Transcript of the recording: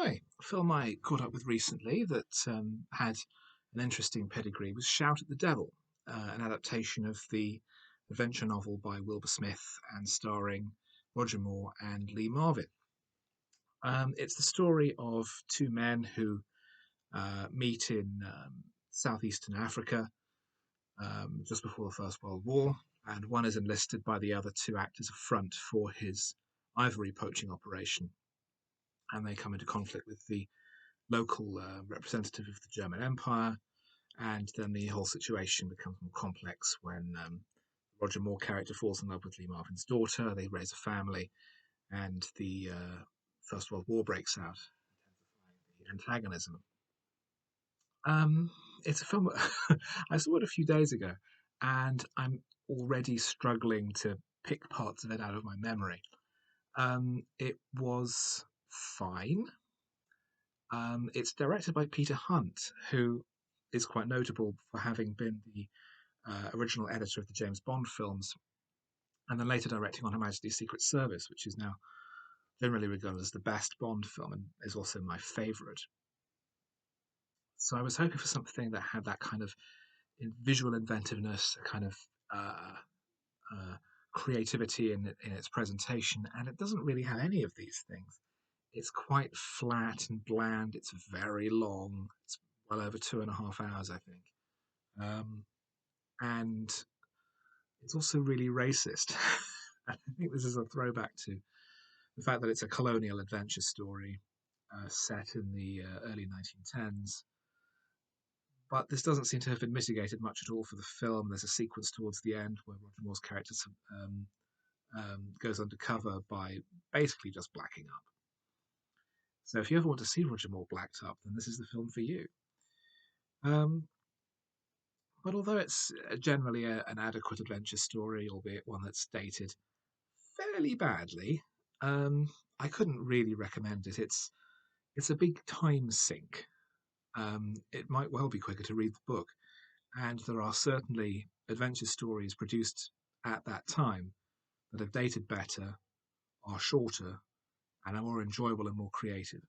Hi. A film I caught up with recently that had an interesting pedigree was Shout at the Devil, an adaptation of the adventure novel by Wilbur Smith and starring Roger Moore and Lee Marvin. It's the story of two men who meet in southeastern Africa just before the First World War, and one is enlisted by the other to act as a front for his ivory poaching operation. And they come into conflict with the local representative of the German Empire, and then the whole situation becomes more complex when the Roger Moore character falls in love with Lee Marvin's daughter. They raise a family, and the First World War breaks out, intensifying the antagonism. Um, it's a film I saw it a few days ago, and I'm already struggling to pick parts of it out of my memory. It was fine. It's directed by Peter Hunt, who is quite notable for having been the original editor of the James Bond films, and then later directing on Her Majesty's Secret Service, which is now generally regarded as the best Bond film and is also my favourite. So I was hoping for something that had that kind of visual inventiveness, a kind of uh, uh, creativity in its presentation, and it doesn't really have any of these things. It's quite flat and bland. It's very long. It's well over 2.5 hours, I think. Um, and it's also really racist. I think this is a throwback to the fact that it's a colonial adventure story set in the early 1910s. But this doesn't seem to have been mitigated much at all for the film. There's a sequence towards the end where Roger Moore's character goes undercover by basically just blacking up. So if you ever want to see Roger Moore blacked up, then this is the film for you. Um, but although it's generally an adequate adventure story, albeit one that's dated fairly badly, I couldn't really recommend it. It's a big time sink. It might well be quicker to read the book, and there are certainly adventure stories produced at that time that have dated better, are shorter, and are more enjoyable and more creative.